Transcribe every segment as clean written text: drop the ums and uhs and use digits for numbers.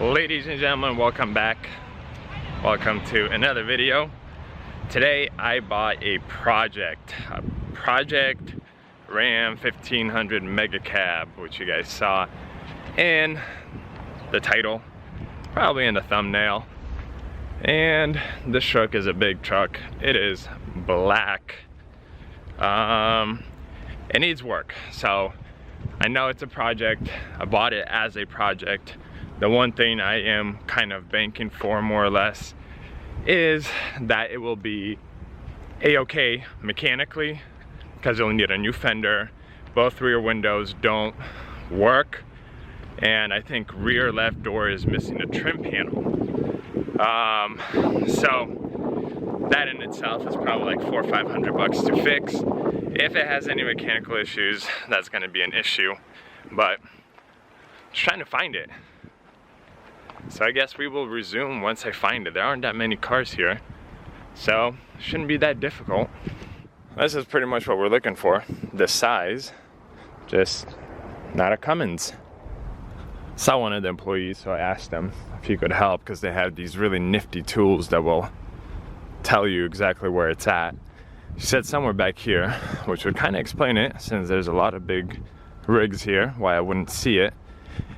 Ladies and gentlemen, welcome back. Welcome to another video. Today I bought a Project Ram 1500 Megacab, which you guys saw in the title, probably in the thumbnail. And this truck is a big truck. It is black. It needs work. So I know it's a project. I bought it as a project. The one thing I am kind of banking for, more or less, is that it will be a-okay mechanically, because you'll need a new fender. Both rear windows don't work, and I think rear left door is missing a trim panel. So that in itself is probably like $400 or $500 to fix. If it has any mechanical issues, that's going to be an issue, but just trying to find it. So I guess we will resume once I find it. There aren't that many cars here, so it shouldn't be that difficult. This is pretty much what we're looking for. This size, just not a Cummins. Saw one of the employees, so I asked them if he could help, because they have these really nifty tools that will tell you exactly where it's at. She said somewhere back here, which would kind of explain it, since there's a lot of big rigs here, why I wouldn't see it.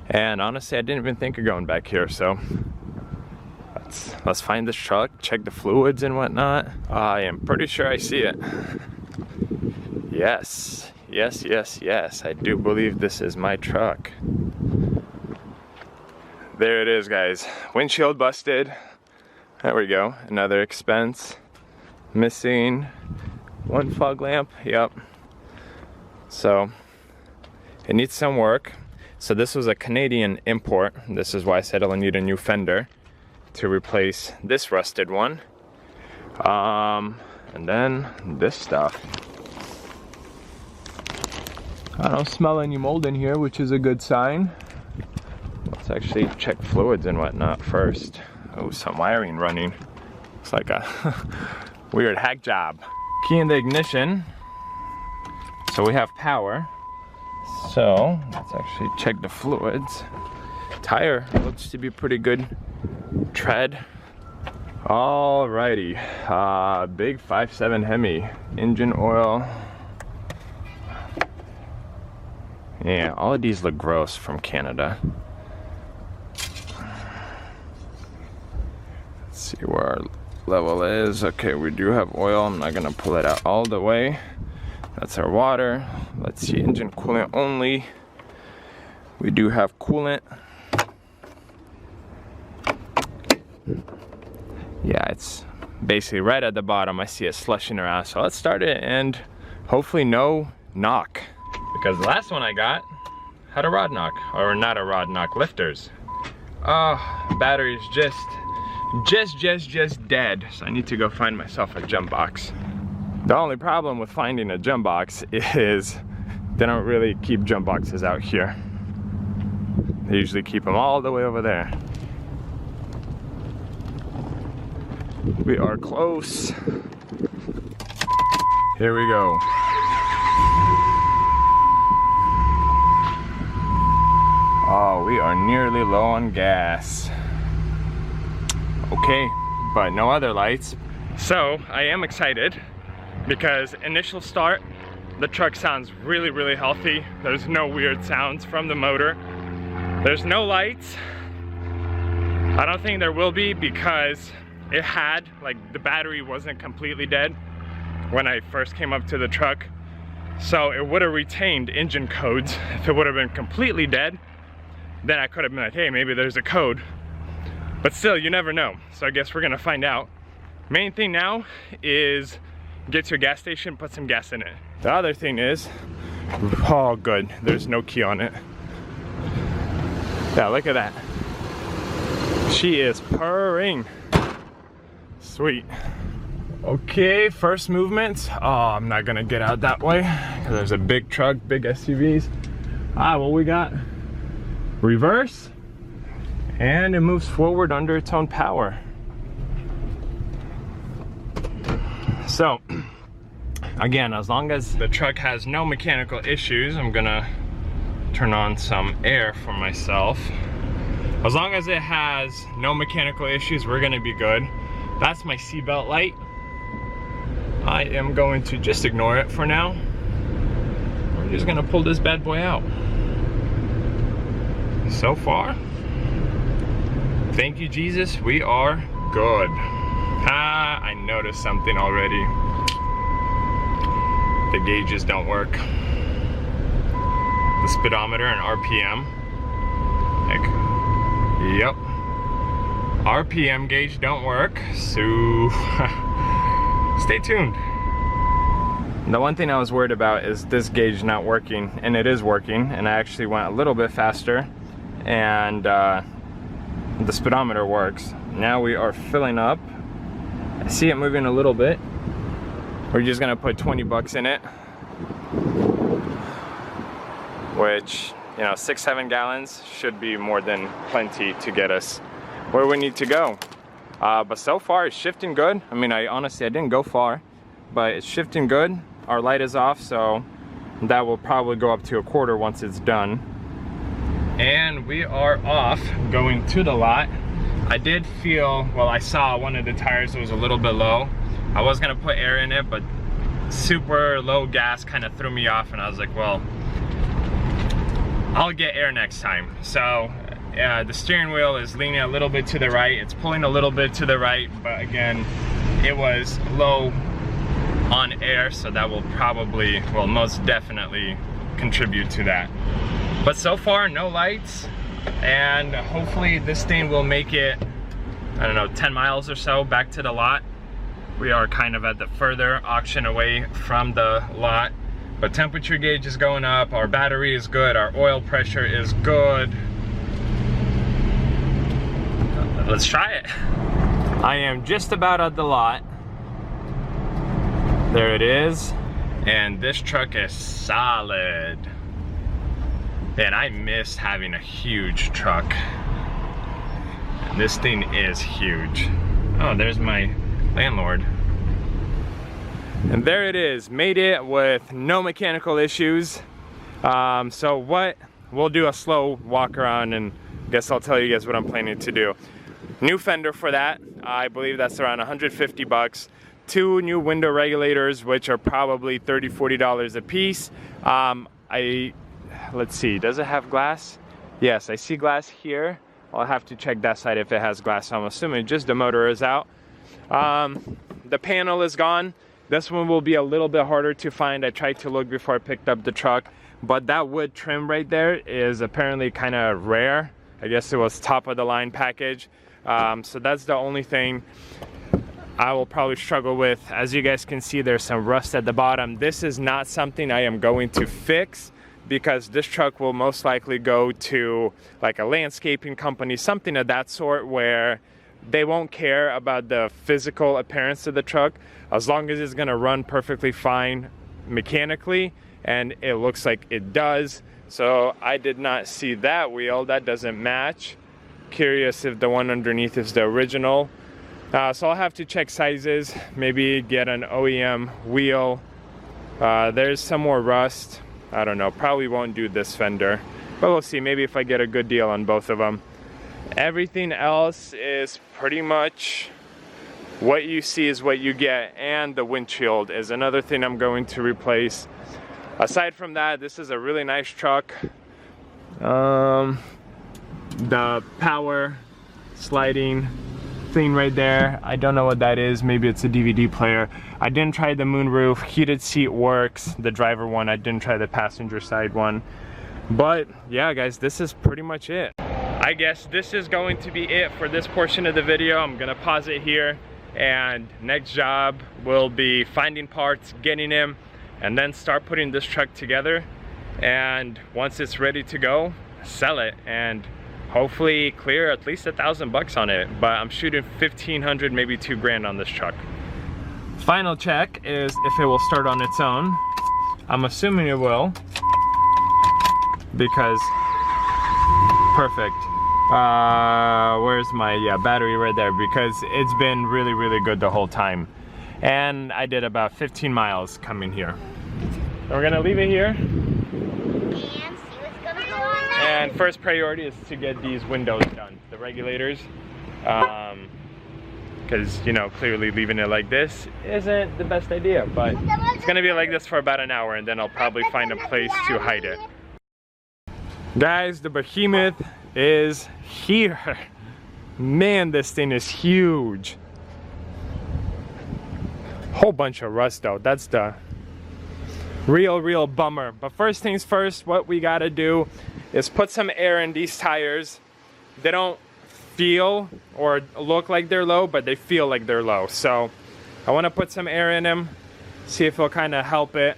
And honestly, I didn't even think of going back here, so let's find this truck, check the fluids and whatnot. I am pretty sure I see it. Yes, yes, yes, yes. I do believe this is my truck. There it is, guys. Windshield busted. There we go. Another expense. Missing one fog lamp. Yep. So it needs some work. So this was a Canadian import. This is why I said I'll need a new fender to replace this rusted one. And then this stuff. I don't smell any mold in here, which is a good sign. Let's actually check fluids and whatnot first. Oh, some wiring running. Looks like a weird hack job. Key in the ignition. So we have power. So let's actually check the fluids. Tire looks to be pretty good tread. Alrighty, big 5.7 Hemi. Engine oil. Yeah, all of these look gross from Canada. Let's see where our level is. Okay, we do have oil. I'm not gonna pull it out all the way. That's our water. Let's see, engine coolant only. We do have coolant. Yeah, it's basically right at the bottom. I see it slushing around. So let's start it and hopefully no knock. Because the last one I got had a rod knock. Or not a rod knock, lifters. Oh, battery's just dead. So I need to go find myself a jump box. The only problem with finding a jump box is they don't really keep jump boxes out here. They usually keep them all the way over there. We are close. Here we go. Oh, we are nearly low on gas. Okay, but no other lights. So I am excited, because initial start, the truck sounds really healthy. There's no weird sounds from the motor. There's no lights. I don't think there will be, because it had, like, the battery wasn't completely dead when I first came up to the truck. So it would have retained engine codes. If it would have been completely dead, then I could have been like, hey, maybe there's a code. But still, you never know. So I guess we're gonna find out. Main thing now is get to a gas station, put some gas in it. The other thing is, oh good, there's no key on it. Yeah, look at that. She is purring. Sweet. Okay, first movements. Oh, I'm not gonna get out that way, because there's a big truck, big SUVs. Well, we got reverse, and it moves forward under its own power. So, again, as long as the truck has no mechanical issues, I'm gonna turn on some air for myself. As long as it has no mechanical issues, we're gonna be good. That's my seatbelt light. I am going to just ignore it for now. We're just gonna pull this bad boy out. So far, thank you, Jesus, we are good. Ah, I noticed something already. The gauges don't work. The speedometer and RPM. Like, yep. RPM gauge don't work, so stay tuned. The one thing I was worried about is this gauge not working, and it is working, and I actually went a little bit faster, and the speedometer works. Now we are filling up. I see it moving a little bit. We're just gonna put 20 bucks in it, which, you know, 6-7 gallons should be more than plenty to get us where we need to go. But so far it's shifting good. I mean, I didn't go far, but it's shifting good. Our light is off, so that will probably go up to a quarter once it's done. And we are off, going to the lot. I did feel, well, I saw one of the tires was a little bit low. I was gonna put air in it, but super low gas kind of threw me off, and I was like, well, I'll get air next time. So the steering wheel is leaning a little bit to the right. It's pulling a little bit to the right, but again, it was low on air, so that will probably, well, most definitely contribute to that. But so far, no lights, and hopefully this thing will make it, I don't know, 10 miles or so back to the lot. We are kind of at the further auction away from the lot, but temperature gauge is going up, our battery is good, our oil pressure is good. Let's try it. I am just about at the lot. There it is. And this truck is solid. And I miss having a huge truck. And this thing is huge. Oh, there's my landlord. And there it is, made it with no mechanical issues. So what, we'll do a slow walk around, and I guess I'll tell you guys what I'm planning to do. New fender for that, I believe that's around 150 bucks. 2 new window regulators, which are probably $30–40 a piece. Let's see, does it have glass? Yes, I see glass here. I'll have to check that side if it has glass. I'm assuming just the motor is out. The panel is gone. This one will be a little bit harder to find. I tried to look before I picked up the truck, but that wood trim right there is apparently kind of rare. I guess it was top of the line package. So that's the only thing I will probably struggle with. As you guys can see, there's some rust at the bottom. This is not something I am going to fix, because this truck will most likely go to like a landscaping company, something of that sort, where they won't care about the physical appearance of the truck as long as it's gonna run perfectly fine mechanically, and it looks like it does. So I did not see that wheel, that doesn't match. Curious if the one underneath is the original. So I'll have to check sizes, maybe get an OEM wheel. There's some more rust. I don't know, probably won't do this fender, but we'll see, maybe if I get a good deal on both of them. Everything else is pretty much what you see is what you get, and the windshield is another thing I'm going to replace. Aside from that, this is a really nice truck. The power sliding thing right there, I don't know what that is. Maybe it's a DVD player. I didn't try the moonroof. Heated seat works, the driver one. I didn't try the passenger side one. But yeah, guys, this is pretty much it. I guess this is going to be it for this portion of the video. I'm gonna pause it here, and next job will be finding parts, getting them, and then start putting this truck together. And once it's ready to go, sell it and hopefully clear at least $1,000 on it. But I'm shooting 1,500, maybe 2 grand on this truck. Final check is if it will start on its own. I'm assuming it will, because perfect. Where's my battery? Right there, because it's been really, really good the whole time. And I did about 15 miles coming here. So we're gonna leave it here. And see what's gonna go on next. And first priority is to get these windows done, the regulators. Because, you know, clearly leaving it like this isn't the best idea, but it's gonna be like this for about an hour and then I'll probably find a place to hide it. Guys, the behemoth is here. Man, this thing is huge. Whole bunch of rust though, that's the real bummer. But first things first, what we gotta do is put some air in these tires. They don't feel or look like they're low, but they feel like they're low. So I want to put some air in them, see if it'll kind of help it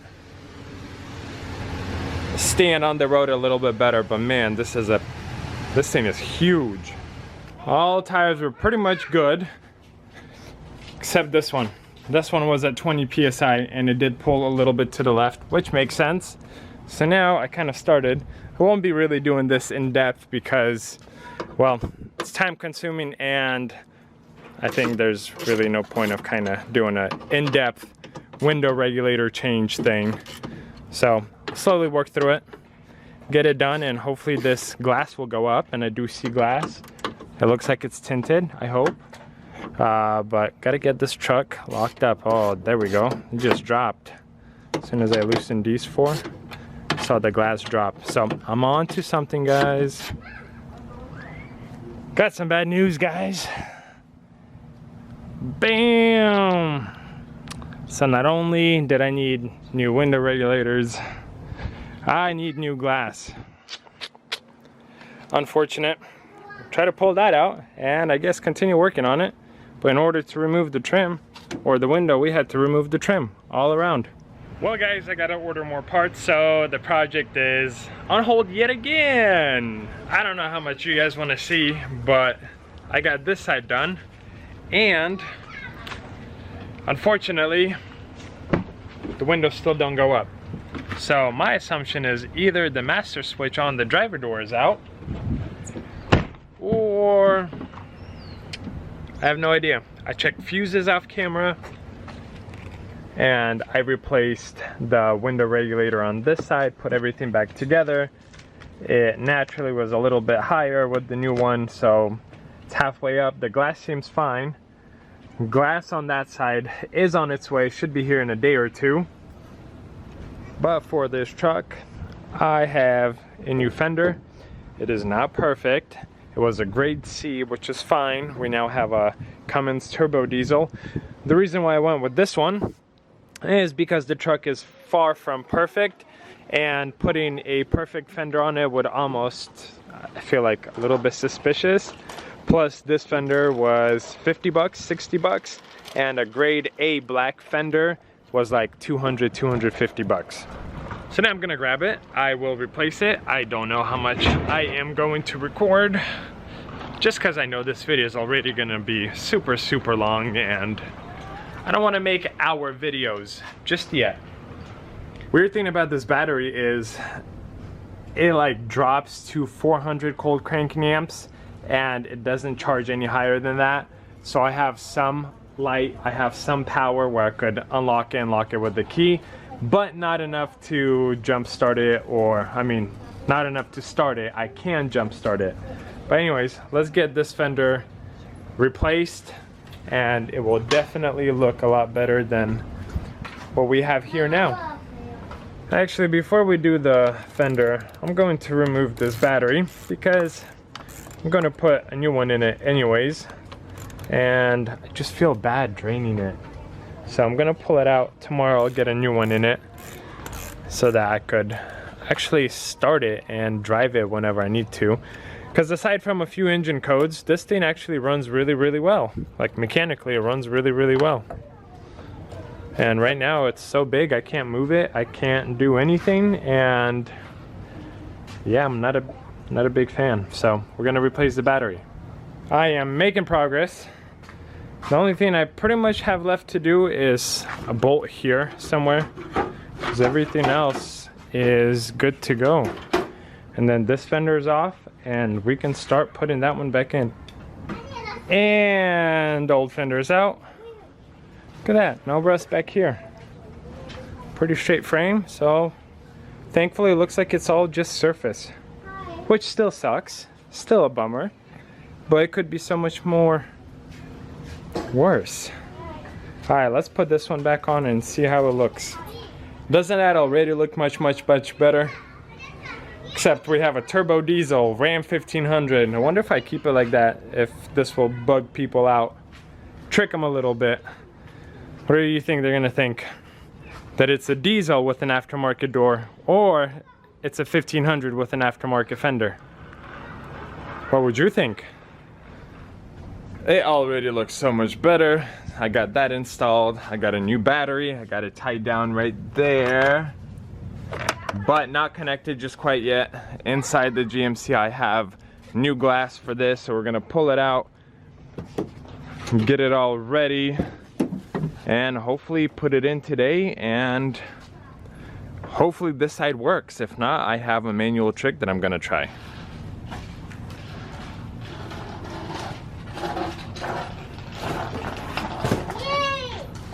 stand on the road a little bit better. But man, this thing is huge. All tires were pretty much good except this one. This one was at 20 psi and it did pull a little bit to the left, which makes sense. So now I kind of started. I won't be really doing this in depth because, well, it's time consuming and I think there's really no point of kind of doing an in-depth window regulator change thing. So slowly work through it, get it done, and hopefully this glass will go up. And I do see glass. It looks like it's tinted, I hope. But gotta get this truck locked up. Oh, there we go. It just dropped. As soon as I loosened these four, saw the glass drop. So I'm on to something, guys. Got some bad news, guys. Bam! So not only did I need new window regulators, I need new glass. Unfortunate. Try to pull that out and I guess continue working on it. But in order to remove the trim or the window, we had to remove the trim all around. Well guys, I gotta order more parts, so the project is on hold yet again. I don't know how much you guys want to see, but I got this side done, and unfortunately the windows still don't go up. So my assumption is either the master switch on the driver door is out, or I have no idea. I checked fuses off camera and I replaced the window regulator on this side, put everything back together. It naturally was a little bit higher with the new one, so it's halfway up. The glass seems fine. Glass on that side is on its way, should be here in a day or two. But for this truck, I have a new fender. It is not perfect. It was a grade C, which is fine. We now have a Cummins turbo diesel. The reason why I went with this one is because the truck is far from perfect, and putting a perfect fender on it would almost, I feel like, a little bit suspicious. Plus this fender was 50 bucks, 60 bucks, and a grade A black fender was like 200, 250 bucks. So now I'm gonna grab it. I will replace it. I don't know how much I am going to record, just because I know this video is already gonna be super long and I don't want to make hour videos just yet. Weird thing about this battery is it like drops to 400 cold cranking amps and it doesn't charge any higher than that. So I have some light, I have some power where I could unlock it and lock it with the key, but not enough to jump start it, or I mean not enough to start it. I can jump start it. But anyways, let's get this fender replaced and it will definitely look a lot better than what we have here now. Actually, before we do the fender, I'm going to remove this battery because I'm going to put a new one in it anyways, and I just feel bad draining it. So I'm going to pull it out tomorrow. I'll get a new one in it so that I could actually start it and drive it whenever I need to. Because aside from a few engine codes, this thing actually runs really well. Like mechanically, it runs really well. And right now it's so big I can't move it, I can't do anything, and yeah, I'm not a big fan. So we're gonna replace the battery. I am making progress. The only thing I pretty much have left to do is a bolt here somewhere, because everything else is good to go. And then this fender is off and we can start putting that one back in. And the old fender is out. Look at that, no rust back here. Pretty straight frame, so thankfully it looks like it's all just surface. which still sucks, still a bummer, but it could be so much more worse. All right, let's put this one back on and see how it looks. Doesn't that already look much better? Except we have a turbo diesel Ram 1500. I wonder if I keep it like that, if this will bug people out, trick them a little bit. What do you think they're gonna think? That it's a diesel with an aftermarket door, or it's a 1500 with an aftermarket fender? What would you think? It already looks so much better. I got that installed. I got a new battery. I got it tied down right there, but not connected just quite yet. Inside the GMC I have new glass for this, so we're gonna pull it out, get it all ready, and hopefully put it in today, and hopefully this side works. If not, I have a manual trick that I'm gonna try.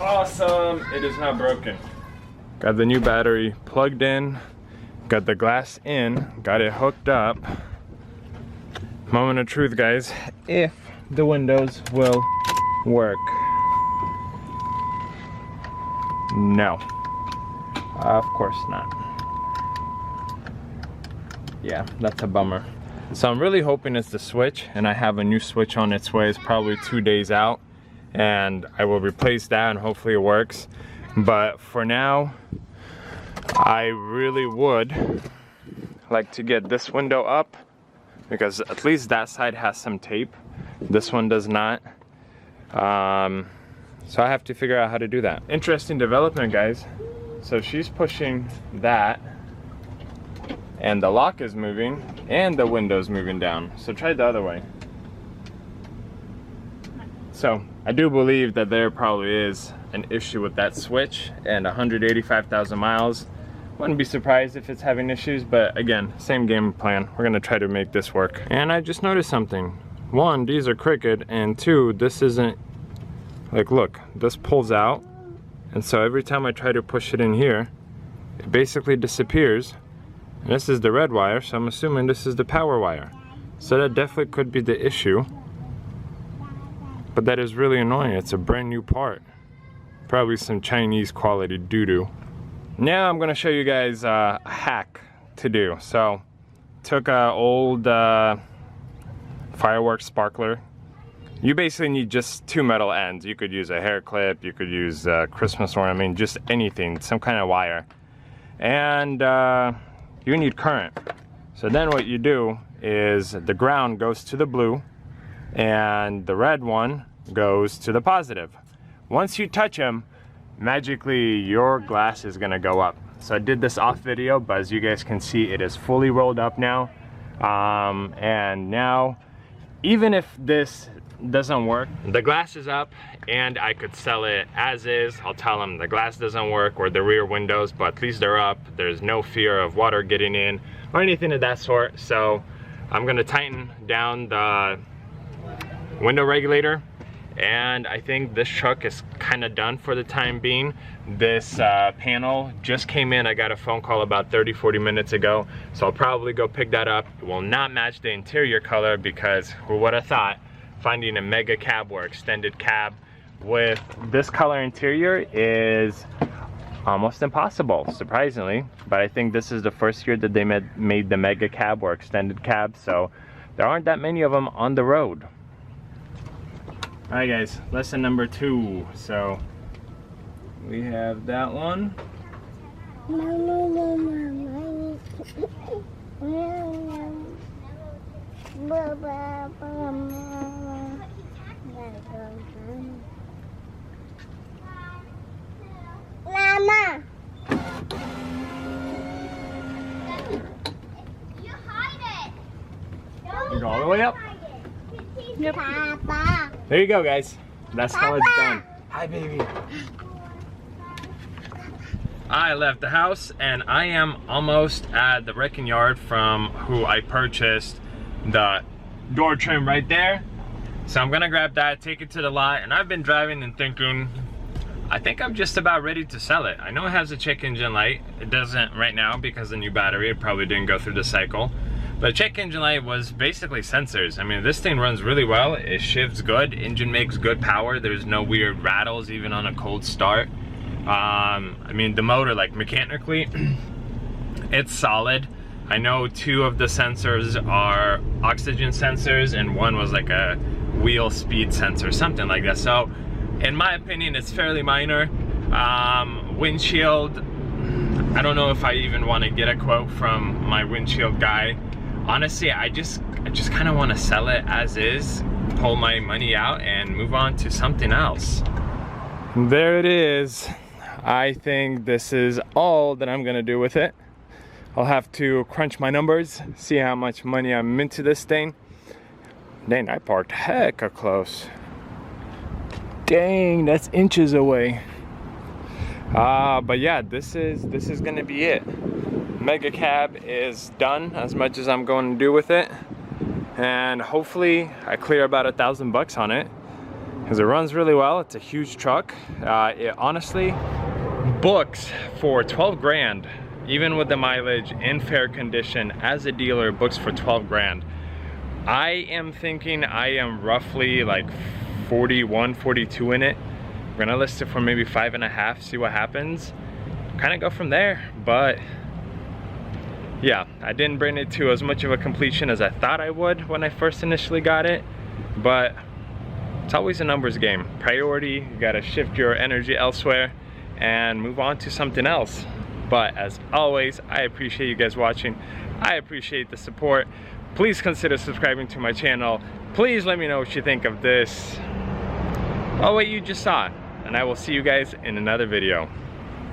Awesome, it is not broken. Got the new battery plugged in, got the glass in, got it hooked up. Moment of truth, guys, if the windows will work. No, of course not. Yeah, that's a bummer. So I'm really hoping it's the switch, and I have a new switch on its way. It's probably 2 days out, and I will replace that and hopefully it works. But for now, I really would like to get this window up, because at least that side has some tape. This one does not. So I have to figure out how to do that. Interesting development, guys. So she's pushing that, and the lock is moving, and the window's moving down. So try the other way. So I do believe that there probably is an issue with that switch, and 185,000 miles. Wouldn't be surprised if it's having issues, but again, same game plan. We're gonna try to make this work. And I just noticed something. One, these are crooked, and two, this isn't, like, look, this pulls out, and so every time I try to push it in here, it basically disappears. And this is the red wire, so I'm assuming this is the power wire. So that definitely could be the issue. But that is really annoying. It's a brand new part. Probably some Chinese quality doo-doo. Now I'm gonna show you guys a hack to do. So, took an old fireworks sparkler. You basically need just two metal ends. You could use a hair clip, you could use a Christmas ornament, just anything, some kind of wire. And you need current. So then what you do is the ground goes to the blue, and the red one goes to the positive. Once you touch them, magically your glass is gonna go up. So I did this off video, but as you guys can see, it is fully rolled up now. And now, even if this doesn't work, the glass is up, and I could sell it as is. I'll tell them the glass doesn't work, or the rear windows, but at least they're up. There's no fear of water getting in or anything of that sort. So I'm gonna tighten down the window regulator, and I think this truck is kind of done for the time being. This panel just came in. I got a phone call about 30-40 minutes ago, so I'll probably go pick that up. It will not match the interior color, because who would have thought finding a Megacab or extended cab with this color interior is almost impossible, surprisingly. But I think this is the first year that they made the Megacab or extended cab, so there aren't that many of them on the road. Alright guys, lesson number 2. So we have that one. Mama. You hide it. You go all the way up. Yep. Papa. There you go, guys. That's how it's done. Hi, baby. I left the house, and I am almost at the wrecking yard from who I purchased the door trim right there. So I'm gonna grab that, take it to the lot, and I've been driving and thinking, I think I'm just about ready to sell it. I know it has a check engine light. It doesn't right now because the new battery, it probably didn't go through the cycle. The check engine light was basically sensors. I mean, this thing runs really well. It shifts good. Engine makes good power. There's no weird rattles even on a cold start. I mean, the motor, like mechanically, it's solid. I know 2 of the sensors are oxygen sensors and 1 was like a wheel speed sensor, something like that. So in my opinion, it's fairly minor. Windshield, I don't know if I even want to get a quote from my windshield guy. Honestly, I just kind of want to sell it as is, pull my money out and move on to something else. There it is. I think this is all that I'm gonna do with it. I'll have to crunch my numbers, see how much money I'm into this thing. Dang, I parked hecka close. Dang, that's inches away. But yeah, this is gonna be it. Megacab is done as much as I'm going to do with it, and hopefully I clear about $1,000 on it because it runs really well. It's a huge truck. It honestly books for 12 grand, even with the mileage in fair condition. As a dealer, books for 12 grand. I am thinking I am roughly like 41, 42 in it. We're gonna list it for maybe 5.5, see what happens, kind of go from there. But yeah, I didn't bring it to as much of a completion as I thought I would when I first initially got it, but it's always a numbers game. Priority, you gotta shift your energy elsewhere and move on to something else. But as always, I appreciate you guys watching. I appreciate the support. Please consider subscribing to my channel. Please let me know what you think of this. Oh wait, you just saw it. And I will see you guys in another video.